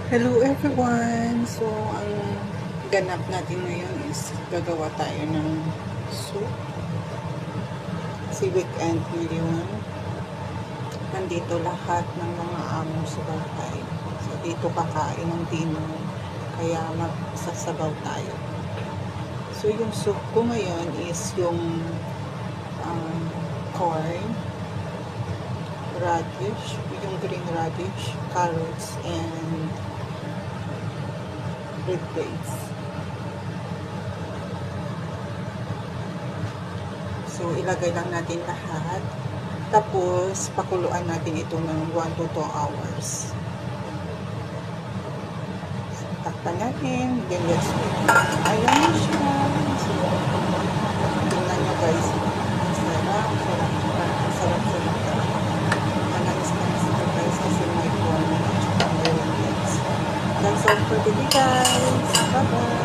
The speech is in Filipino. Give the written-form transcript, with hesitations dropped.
Hello everyone! So, ang ganap natin ngayon is gagawa tayo ng soup. Si weekend ngayon. Nandito lahat ng mga amo sa bahay. So, dito kakain ng dinner. Kaya magsasabaw tayo. So, yung soup ko ngayon is yung corn, radish, yung green radish, carrots, and red beans. So, ilagay lang natin lahat. Tapos, pakuluan natin ito ng 1 to 2 hours. So, takpan natin. Then, let's wait. Ayan na siya. So, tingnan nyo guys. Sarap, sarap, sarap, sarap, sarap. Manalis-nalis ito guys kasi may corn at saka red beans. That's all for today guys. Bye-bye.